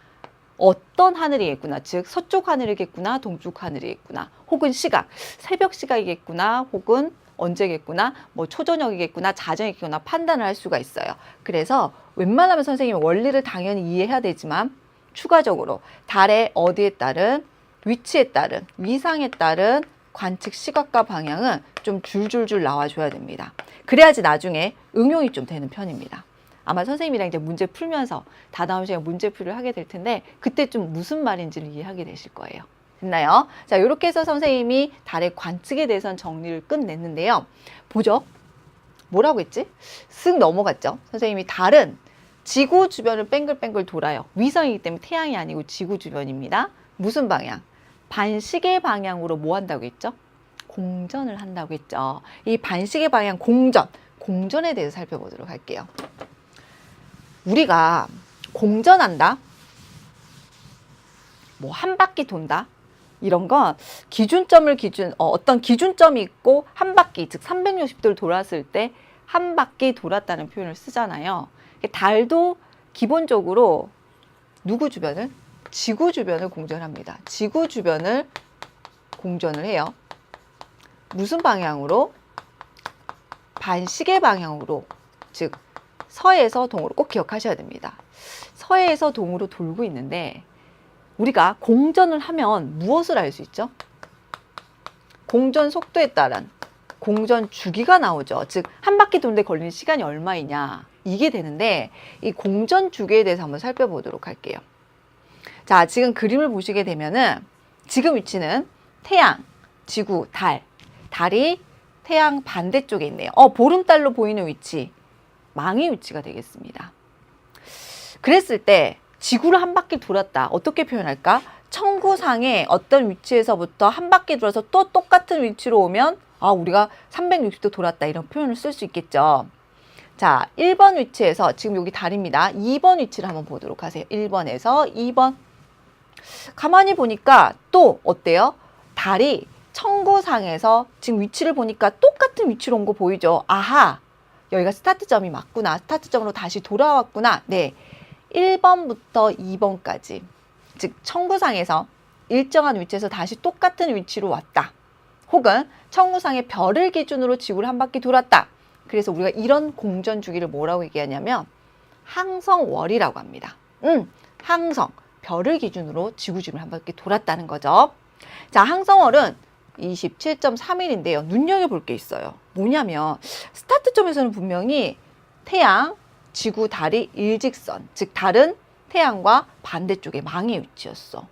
어떤 하늘이겠구나. 즉 서쪽 하늘이겠구나. 동쪽 하늘이겠구나. 혹은 시각, 새벽 시각이겠구나. 혹은 언제겠구나. 뭐 초저녁이겠구나. 자정이겠구나. 판단을 할 수가 있어요. 그래서 웬만하면 선생님이 원리를 당연히 이해해야 되지만 추가적으로 달의 어디에 따른 위치에 따른 위상에 따른 관측 시각과 방향은 좀 줄줄줄 나와줘야 됩니다. 그래야지 나중에 응용이 좀 되는 편입니다. 아마 선생님이랑 이제 문제 풀면서 다다음 시간에 문제풀이를 하게 될 텐데 그때 좀 무슨 말인지를 이해하게 되실 거예요. 됐나요? 자, 이렇게 해서 선생님이 달의 관측에 대해서는 정리를 끝냈는데요. 보죠. 뭐라고 했지? 쓱 넘어갔죠. 선생님이 달은 지구 주변을 뱅글뱅글 돌아요. 위성이기 때문에 태양이 아니고 지구 주변입니다. 무슨 방향? 반시계 방향으로 뭐 한다고 했죠? 공전을 한다고 했죠. 이 반시계 방향 공전에 대해서 살펴보도록 할게요. 우리가 공전한다, 뭐 한 바퀴 돈다, 이런 건 어떤 기준점이 있고 한 바퀴, 즉 360도를 돌았을 때 한 바퀴 돌았다는 표현을 쓰잖아요. 달도 기본적으로 누구 주변을? 지구 주변을 공전합니다. 지구 주변을 공전을 해요. 무슨 방향으로? 반시계 방향으로, 즉 서에서 동으로 꼭 기억하셔야 됩니다. 서에서 동으로 돌고 있는데 우리가 공전을 하면 무엇을 알 수 있죠? 공전 속도에 따른 공전 주기가 나오죠. 즉 한 바퀴 도는데 걸리는 시간이 얼마이냐 이게 되는데 이 공전 주기에 대해서 한번 살펴보도록 할게요. 자, 지금 그림을 보시게 되면은 지금 위치는 태양, 지구, 달이 태양 반대쪽에 있네요. 보름달로 보이는 위치, 망의 위치가 되겠습니다. 그랬을 때 지구를 한 바퀴 돌았다. 어떻게 표현할까? 천구상의 어떤 위치에서부터 한 바퀴 돌아서 또 똑같은 위치로 오면 우리가 360도 돌았다 이런 표현을 쓸 수 있겠죠. 자, 1번 위치에서 지금 여기 달입니다. 2번 위치를 한번 보도록 하세요. 1번에서 2번. 가만히 보니까 또 어때요? 달이 천구상에서 지금 위치를 보니까 똑같은 위치로 온 거 보이죠? 아하, 여기가 스타트점이 맞구나. 스타트점으로 다시 돌아왔구나. 네, 1번부터 2번까지, 즉 천구상에서 일정한 위치에서 다시 똑같은 위치로 왔다. 혹은 천구상의 별을 기준으로 지구를 한 바퀴 돌았다. 그래서 우리가 이런 공전 주기를 뭐라고 얘기하냐면 항성월이라고 합니다. 항성, 별을 기준으로 지구 주변을 한 바퀴 돌았다는 거죠. 자, 항성월은 27.3일인데요. 눈여겨볼 게 있어요. 뭐냐면 스타트점에서는 분명히 태양, 지구, 달이 일직선, 즉 달은 태양과 반대쪽에 망의 위치였어.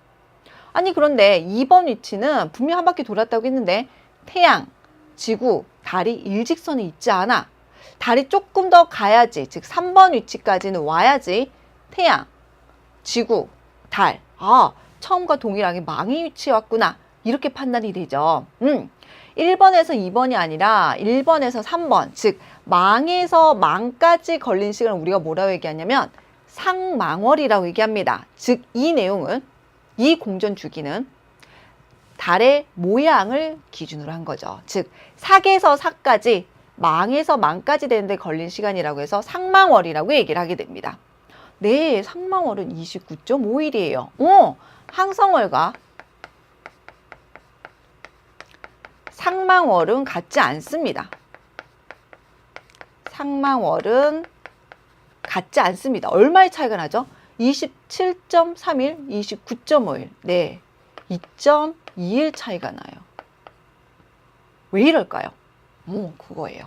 아니 그런데 2번 위치는 분명 한 바퀴 돌았다고 했는데 태양, 지구, 달이 일직선에 있지 않아. 달이 조금 더 가야지, 즉 3번 위치까지는 와야지 태양, 지구, 달, 처음과 동일하게 망의 위치에 왔구나 이렇게 판단이 되죠. 1번에서 2번이 아니라 1번에서 3번, 즉 망에서 망까지 걸린 시간을 우리가 뭐라고 얘기하냐면 상망월이라고 얘기합니다. 즉 이 내용은, 이 공전 주기는 달의 모양을 기준으로 한 거죠. 즉 사에서 사까지, 망에서 망까지 되는데 걸린 시간이라고 해서 상망월이라고 얘기를 하게 됩니다. 네, 상망월은 29.5일이에요. 항성월과 상망월은 같지 않습니다. 상망월은 같지 않습니다. 얼마의 차이가 나죠? 27.3일, 29.5일. 네, 2.2일 차이가 나요. 왜 이럴까요? 그거예요.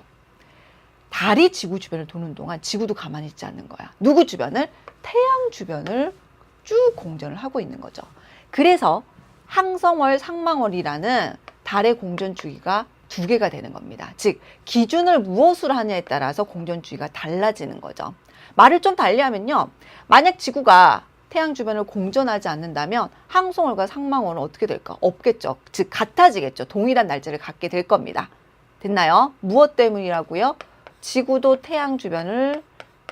달이 지구 주변을 도는 동안 지구도 가만히 있지 않는 거야. 누구 주변을? 태양 주변을 쭉 공전을 하고 있는 거죠. 그래서 항성월, 상망월이라는 달의 공전 주기가 두 개가 되는 겁니다. 즉 기준을 무엇으로 하냐에 따라서 공전 주기가 달라지는 거죠. 말을 좀 달리 하면요. 만약 지구가 태양 주변을 공전하지 않는다면 항성월과 상망월은 어떻게 될까? 없겠죠. 즉 같아지겠죠. 동일한 날짜를 갖게 될 겁니다. 됐나요? 무엇 때문이라고요? 지구도 태양 주변을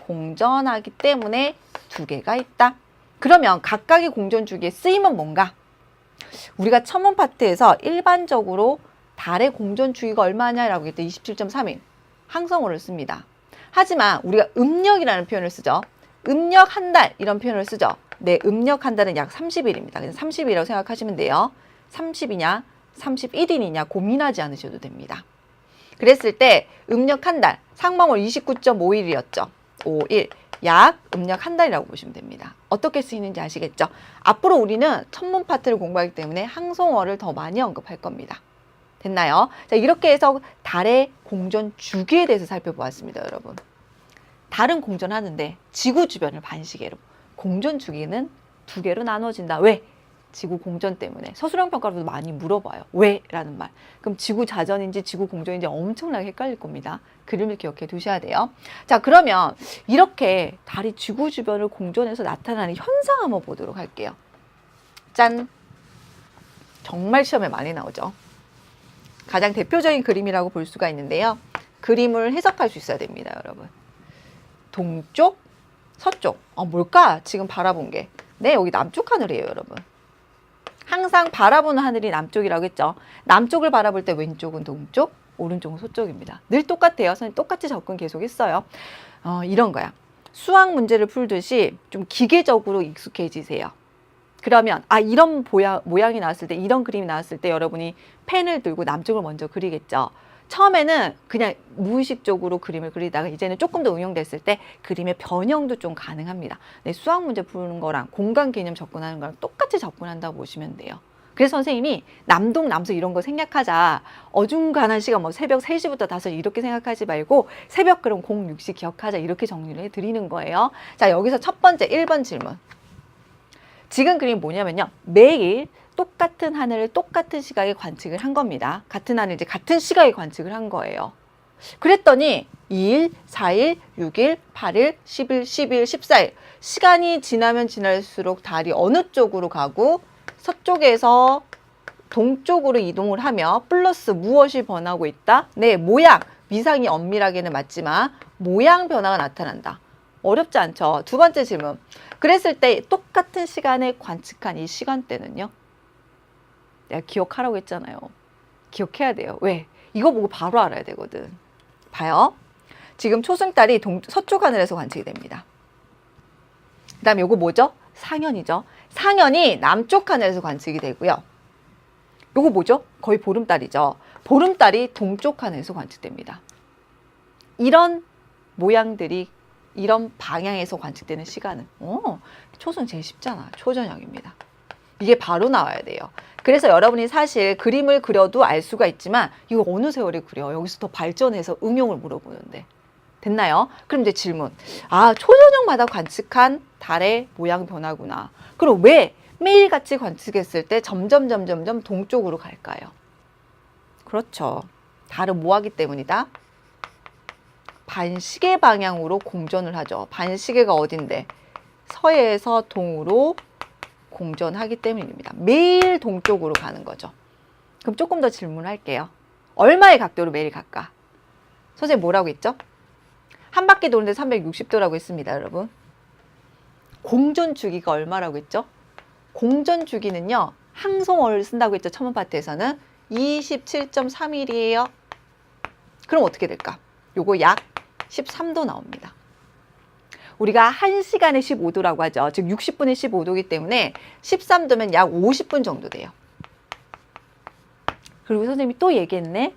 공전하기 때문에 두 개가 있다. 그러면 각각의 공전 주기의 쓰임은 뭔가? 우리가 첨언 파트에서 일반적으로 달의 공전 주기가 얼마냐라고 했더니 27.3일 항성월을 씁니다. 하지만 우리가 음력이라는 표현을 쓰죠. 음력 한 달 이런 표현을 쓰죠. 네, 음력 한 달은 약 30일입니다. 그래서 30일이라고 생각하시면 돼요. 30이냐 31일이냐 고민하지 않으셔도 됩니다. 그랬을 때 음력 한 달, 상망월 29.5일이었죠. 5일, 약 음력 한 달이라고 보시면 됩니다. 어떻게 쓰이는지 아시겠죠? 앞으로 우리는 천문 파트를 공부하기 때문에 항성월을 더 많이 언급할 겁니다. 됐나요? 자, 이렇게 해서 달의 공전 주기에 대해서 살펴보았습니다, 여러분. 달은 공전하는데 지구 주변을 반시계로, 공전 주기는 두 개로 나눠진다. 왜? 지구 공전 때문에. 서술형 평가로도 많이 물어봐요. 왜? 라는 말. 그럼 지구 자전인지 지구 공전인지 엄청나게 헷갈릴 겁니다. 그림을 기억해 두셔야 돼요. 자, 그러면 이렇게 달이 지구 주변을 공전해서 나타나는 현상 한번 보도록 할게요. 짠! 정말 시험에 많이 나오죠. 가장 대표적인 그림이라고 볼 수가 있는데요. 그림을 해석할 수 있어야 됩니다, 여러분. 동쪽, 서쪽. 뭘까? 지금 바라본 게. 네, 여기 남쪽 하늘이에요, 여러분. 항상 바라보는 하늘이 남쪽이라고 했죠. 남쪽을 바라볼 때 왼쪽은 동쪽, 오른쪽은 서쪽입니다. 늘 똑같아요. 선생님 똑같이 접근 계속 했어요. 이런 거야. 수학 문제를 풀듯이 좀 기계적으로 익숙해지세요. 그러면 이런 모양이 나왔을 때, 이런 그림이 나왔을 때 여러분이 펜을 들고 남쪽을 먼저 그리겠죠. 처음에는 그냥 무의식적으로 그림을 그리다가 이제는 조금 더 응용됐을 때 그림의 변형도 좀 가능합니다. 네, 수학 문제 푸는 거랑 공간 개념 접근하는 거랑 똑같이 접근한다고 보시면 돼요. 그래서 선생님이 남동, 남서 이런 거 생략하자. 어중간한 시간 뭐 새벽 3시부터 5시 이렇게 생각하지 말고 새벽 그럼 06시 기억하자 이렇게 정리를 해드리는 거예요. 자, 여기서 첫 번째 1번 질문. 지금 그림이 뭐냐면요. 매일 똑같은 하늘을 똑같은 시각에 관측을 한 겁니다. 같은 하늘 이제 같은 시각에 관측을 한 거예요. 그랬더니 2일, 4일, 6일, 8일, 10일, 12일, 14일 시간이 지나면 지날수록 달이 어느 쪽으로 가고 서쪽에서 동쪽으로 이동을 하며 플러스 무엇이 변하고 있다? 네, 모양. 위상이 엄밀하게는 맞지만 모양 변화가 나타난다. 어렵지 않죠? 두 번째 질문. 그랬을 때 똑같은 시간에 관측한 이 시간대는요? 내가 기억하라고 했잖아요. 기억해야 돼요. 왜? 이거 보고 바로 알아야 되거든. 봐요. 지금 초승달이 서쪽 하늘에서 관측이 됩니다. 그 다음에 요거 뭐죠? 상현이죠. 상현이 남쪽 하늘에서 관측이 되고요. 요거 뭐죠? 거의 보름달이죠. 보름달이 동쪽 하늘에서 관측됩니다. 이런 모양들이 이런 방향에서 관측되는 시간은 초승 제일 쉽잖아. 초저녁입니다. 이게 바로 나와야 돼요. 그래서 여러분이 사실 그림을 그려도 알 수가 있지만 이거 어느 세월에 그려? 여기서 더 발전해서 응용을 물어보는데. 됐나요? 그럼 이제 질문. 초저녁마다 관측한 달의 모양 변화구나. 그럼 왜 매일같이 관측했을 때 점점 동쪽으로 갈까요? 그렇죠. 달은 뭐 하기 때문이다? 반시계 방향으로 공전을 하죠. 반시계가 어딘데? 서에서 동으로 공전하기 때문입니다. 매일 동쪽으로 가는 거죠. 그럼 조금 더 질문할게요. 얼마의 각도로 매일 갈까? 선생님 뭐라고 했죠? 한 바퀴 도는데 360도라고 했습니다, 여러분. 공전 주기가 얼마라고 했죠? 공전 주기는요. 항성월을 쓴다고 했죠. 첨언 파트에서는 27.3일이에요. 그럼 어떻게 될까? 요거 약 13도 나옵니다. 우리가 1시간에 15도라고 하죠. 즉 60분에 15도이기 때문에 13도면 약 50분 정도 돼요. 그리고 선생님이 또 얘기했네.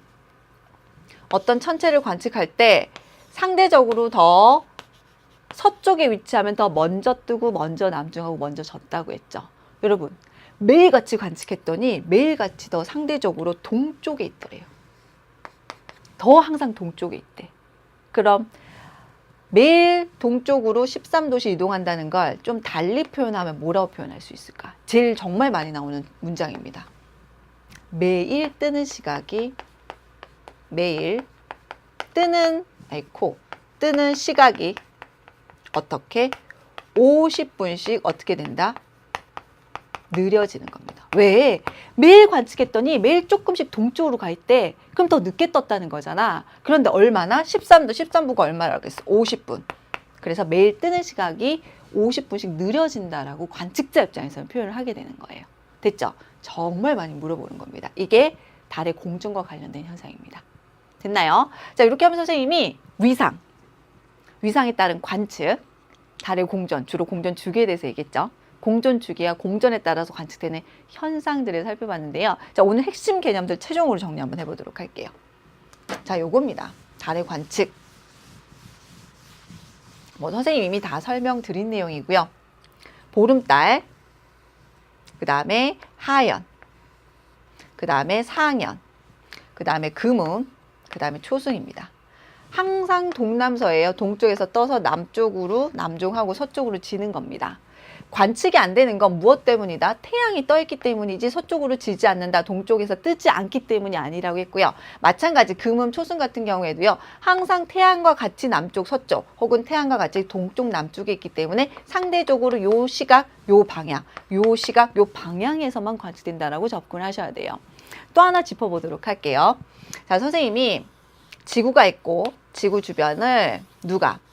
어떤 천체를 관측할 때 상대적으로 더 서쪽에 위치하면 더 먼저 뜨고 먼저 남중하고 먼저 졌다고 했죠. 여러분 매일같이 관측했더니 매일같이 더 상대적으로 동쪽에 있더래요. 더 항상 동쪽에 있대. 그럼 매일 동쪽으로 13도씩 이동한다는 걸 좀 달리 표현하면 뭐라고 표현할 수 있을까? 제일 정말 많이 나오는 문장입니다. 매일 뜨는 시각이 매일 뜨는 뜨는 시각이 어떻게 50분씩 어떻게 된다? 느려지는 겁니다. 왜? 매일 관측했더니 매일 조금씩 동쪽으로 가 있대. 그럼 더 늦게 떴다는 거잖아. 그런데 얼마나? 13도, 13부가 얼마라고 했어? 50분. 그래서 매일 뜨는 시각이 50분씩 느려진다라고 관측자 입장에서는 표현을 하게 되는 거예요. 됐죠? 정말 많이 물어보는 겁니다. 이게 달의 공전과 관련된 현상입니다. 됐나요? 자, 이렇게 하면 선생님이 위상에 따른 관측, 달의 공전, 주로 공전 주기에 대해서 얘기했죠. 공전 주기와 공전에 따라서 관측되는 현상들을 살펴봤는데요. 자, 오늘 핵심 개념들 최종으로 정리 한번 해보도록 할게요. 자, 요겁니다. 달의 관측. 뭐 선생님 이미 다 설명드린 내용이고요. 보름달, 그 다음에 하연, 그 다음에 상연, 그 다음에 금운, 그 다음에 초승입니다. 항상 동남서예요. 동쪽에서 떠서 남쪽으로, 남종하고 서쪽으로 지는 겁니다. 관측이 안 되는 건 무엇 때문이다? 태양이 떠 있기 때문이지 서쪽으로 지지 않는다. 동쪽에서 뜨지 않기 때문이 아니라고 했고요. 마찬가지 금음, 초승 같은 경우에도요. 항상 태양과 같이 남쪽, 서쪽 혹은 태양과 같이 동쪽, 남쪽에 있기 때문에 상대적으로 요 시각, 요 방향, 요 시각, 요 방향에서만 관측된다라고 접근하셔야 돼요. 또 하나 짚어보도록 할게요. 자, 선생님이 지구가 있고 지구 주변을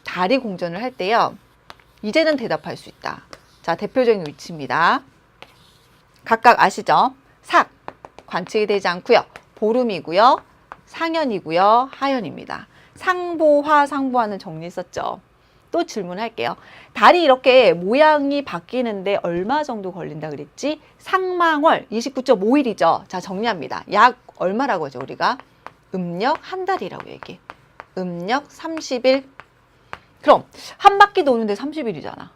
달이 공전을 할 때요. 이제는 대답할 수 있다. 자, 대표적인 위치입니다. 각각 아시죠? 삭, 관측이 되지 않고요. 보름이고요. 상연이고요. 하연입니다. 상보하는 정리 썼죠. 또 질문할게요. 달이 이렇게 모양이 바뀌는데 얼마 정도 걸린다 그랬지? 상망월 29.5일이죠. 자, 정리합니다. 약 얼마라고 하죠, 우리가? 음력 한 달이라고 얘기해. 음력 30일. 그럼 한 바퀴 도는데 30일이잖아.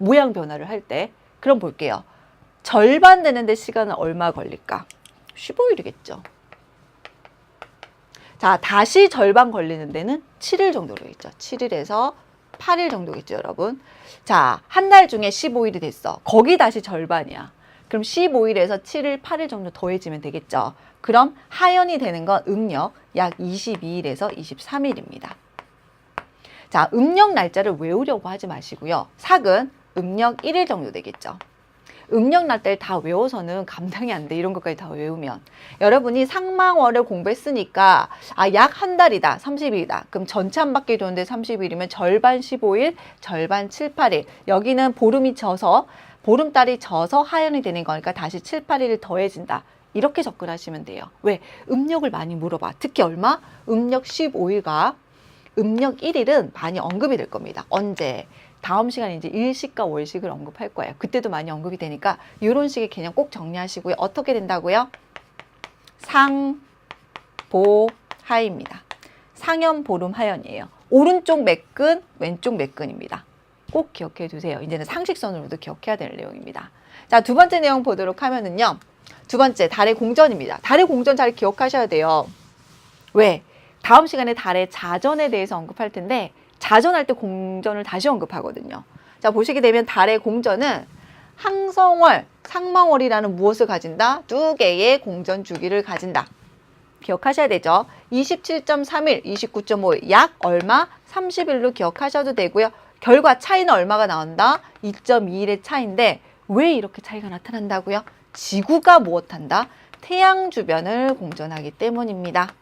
모양 변화를 할 때. 그럼 볼게요. 절반 되는데 시간은 얼마 걸릴까? 15일이겠죠. 자, 다시 절반 걸리는 데는 7일 정도로겠죠. 7일에서 8일 정도겠죠, 여러분. 자, 한 달 중에 15일이 됐어. 거기 다시 절반이야. 그럼 15일에서 7일, 8일 정도 더해지면 되겠죠. 그럼 하연이 되는 건 음력 약 22일에서 23일입니다. 자, 음력 날짜를 외우려고 하지 마시고요. 삭은 음력 1일 정도 되겠죠. 음력 날짜를 다 외워서는 감당이 안 돼. 이런 것까지 다 외우면. 여러분이 상망월을 공부했으니까 약 한 달이다. 30일이다. 그럼 전체 한 바퀴 도는데 30일이면 절반 15일, 절반 7, 8일. 여기는 보름달이 져서 하연이 되는 거니까 다시 7, 8일을 더해진다. 이렇게 접근하시면 돼요. 왜? 음력을 많이 물어봐. 특히 얼마? 음력 15일과 음력 1일은 많이 언급이 될 겁니다. 언제? 다음 시간에 이제 일식과 월식을 언급할 거예요. 그때도 많이 언급이 되니까 이런 식의 개념 꼭 정리하시고요. 어떻게 된다고요? 상, 보, 하입니다. 상연, 보름, 하연이에요. 오른쪽 매끈, 왼쪽 매끈입니다. 꼭 기억해 두세요. 이제는 상식선으로도 기억해야 될 내용입니다. 자, 두 번째 내용 보도록 하면은요. 두 번째, 달의 공전입니다. 달의 공전 잘 기억하셔야 돼요. 왜? 다음 시간에 달의 자전에 대해서 언급할 텐데 자전할 때 공전을 다시 언급하거든요. 자, 보시게 되면 달의 공전은 항성월, 상망월이라는 무엇을 가진다? 두 개의 공전 주기를 가진다. 기억하셔야 되죠. 27.3일, 29.5일, 약 얼마? 30일로 기억하셔도 되고요. 결과 차이는 얼마가 나온다? 2.2일의 차이인데 왜 이렇게 차이가 나타난다고요? 지구가 무엇한다? 태양 주변을 공전하기 때문입니다.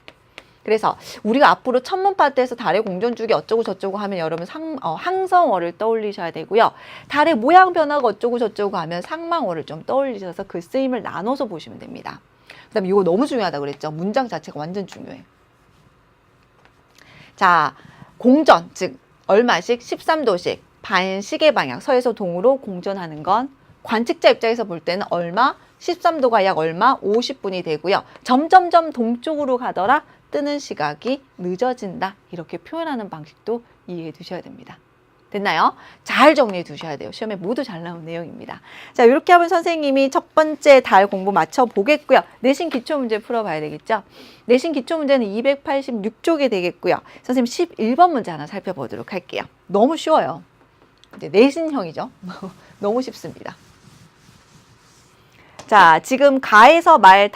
그래서 우리가 앞으로 천문 파트에서 달의 공전주기 어쩌고 저쩌고 하면 여러분 항성월을 떠올리셔야 되고요. 달의 모양 변화가 어쩌고 저쩌고 하면 상망월을 좀 떠올리셔서 그 쓰임을 나눠서 보시면 됩니다. 그 다음에 이거 너무 중요하다고 그랬죠. 문장 자체가 완전 중요해. 자, 공전, 즉 얼마씩? 13도씩 반시계 방향, 서에서 동으로 공전하는 건 관측자 입장에서 볼 때는 얼마? 13도가 약 얼마? 50분이 되고요. 점점점 동쪽으로 가더라. 뜨는 시각이 늦어진다. 이렇게 표현하는 방식도 이해해 두셔야 됩니다. 됐나요? 잘 정리해 두셔야 돼요. 시험에 모두 잘 나온 내용입니다. 자, 이렇게 하면 선생님이 첫 번째 달 공부 맞춰 보겠고요. 내신 기초 문제 풀어봐야 되겠죠? 내신 기초 문제는 286쪽이 되겠고요. 선생님 11번 문제 하나 살펴보도록 할게요. 너무 쉬워요. 이제 내신형이죠. 너무 쉽습니다. 자, 지금 가에서 마의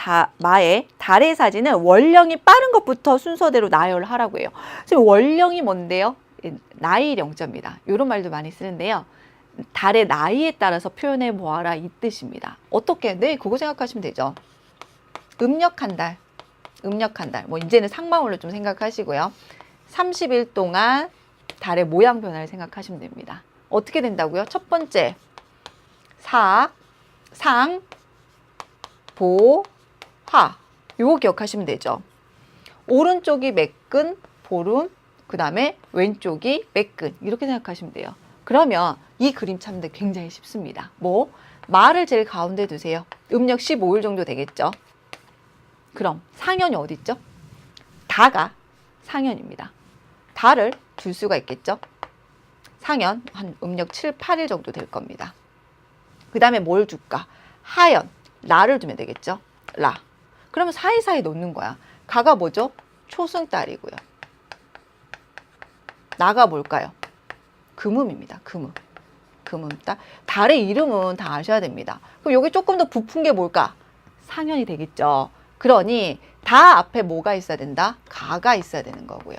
달의 사진은 원령이 빠른 것부터 순서대로 나열을 하라고 해요. 지금 원령이 뭔데요? 나이 영자입니다. 이런 말도 많이 쓰는데요. 달의 나이에 따라서 표현해 보아라 이 뜻입니다. 어떻게? 네, 그거 생각하시면 되죠. 음력 한 달. 뭐 이제는 상망울로 좀 생각하시고요. 30일 동안 달의 모양 변화를 생각하시면 됩니다. 어떻게 된다고요? 첫 번째, 상, 보, 하. 요거 기억하시면 되죠. 오른쪽이 매끈, 보름, 그 다음에 왼쪽이 매끈. 이렇게 생각하시면 돼요. 그러면 이 그림 찾는데 굉장히 쉽습니다. 뭐? 마를 제일 가운데 두세요. 음력 15일 정도 되겠죠. 그럼 상현이 어디 있죠? 다가 상현입니다. 다를 둘 수가 있겠죠. 상현 한 음력 7, 8일 정도 될 겁니다. 그 다음에 뭘 줄까? 하연, 라를 두면 되겠죠. 라. 그러면 사이사이 놓는 거야. 가가 뭐죠? 초승달이고요. 나가 뭘까요? 금음입니다. 금음달. 달의 이름은 다 아셔야 됩니다. 그럼 여기 조금 더 부푼 게 뭘까? 상현이 되겠죠. 그러니 다 앞에 뭐가 있어야 된다? 가가 있어야 되는 거고요.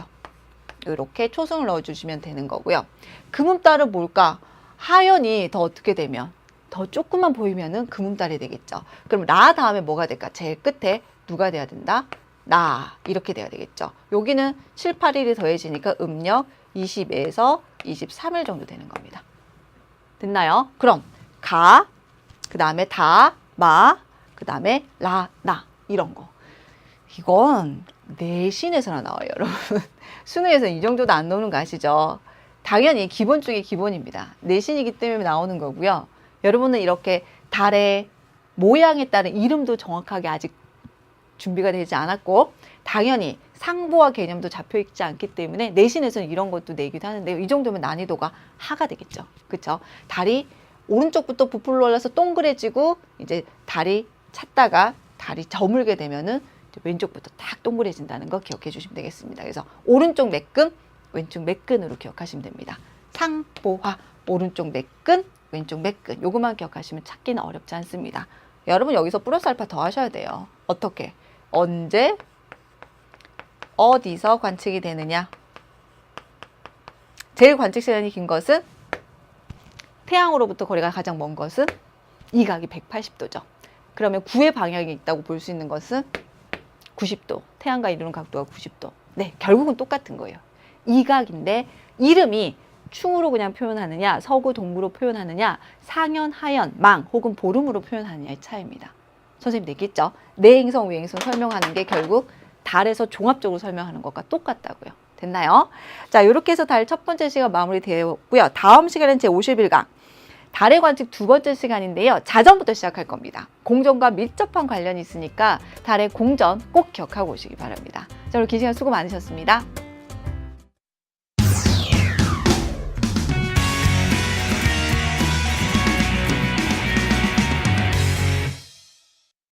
이렇게 초승을 넣어주시면 되는 거고요. 금음달은 뭘까? 하연이 더 어떻게 되면 더 조금만 보이면은 금음달이 되겠죠. 그럼 라 다음에 뭐가 될까? 제일 끝에 누가 돼야 된다? 나 이렇게 돼야 되겠죠. 여기는 7, 8일이 더해지니까 음력 20에서 23일 정도 되는 겁니다. 됐나요? 그럼 가, 그 다음에 다, 마, 그 다음에 라, 나 이런 거. 이건 내신에서나 나와요, 여러분. 수능에서는 이 정도도 안 나오는 거 아시죠? 당연히 기본 중에 기본입니다. 내신이기 때문에 나오는 거고요. 여러분은 이렇게 달의 모양에 따른 이름도 정확하게 아직 준비가 되지 않았고 당연히 상보와 개념도 잡혀 있지 않기 때문에 내신에서는 이런 것도 내기도 하는데요. 이 정도면 난이도가 하가 되겠죠. 그렇죠? 달이 오른쪽부터 부풀러 올라서 동그래지고 이제 달이 찾다가 달이 저물게 되면은 왼쪽부터 딱 동그래진다는 거 기억해 주시면 되겠습니다. 그래서 오른쪽 매끈, 왼쪽 매끈으로 기억하시면 됩니다. 상보화, 오른쪽 매끈, 왼쪽 매끈. 요것만 기억하시면 찾기는 어렵지 않습니다. 여러분 여기서 플러스 알파 더 하셔야 돼요. 어떻게? 언제? 어디서 관측이 되느냐? 제일 관측 시간이 긴 것은 태양으로부터 거리가 가장 먼 것은 이 각이 180도죠. 그러면 9의 방향이 있다고 볼 수 있는 것은 90도. 태양과 이루는 각도가 90도. 네, 결국은 똑같은 거예요. 이 각인데 이름이 충으로 그냥 표현하느냐, 서구, 동부로 표현하느냐, 상현, 하현, 망 혹은 보름으로 표현하느냐의 차이입니다. 선생님 내겠죠? 내행성, 외행성 설명하는 게 결국 달에서 종합적으로 설명하는 것과 똑같다고요. 됐나요? 자, 이렇게 해서 달 첫 번째 시간 마무리되었고요. 다음 시간은 제 51강. 달의 관측 두 번째 시간인데요. 자전부터 시작할 겁니다. 공전과 밀접한 관련이 있으니까 달의 공전 꼭 기억하고 오시기 바랍니다. 자, 오늘 긴 시간 수고 많으셨습니다.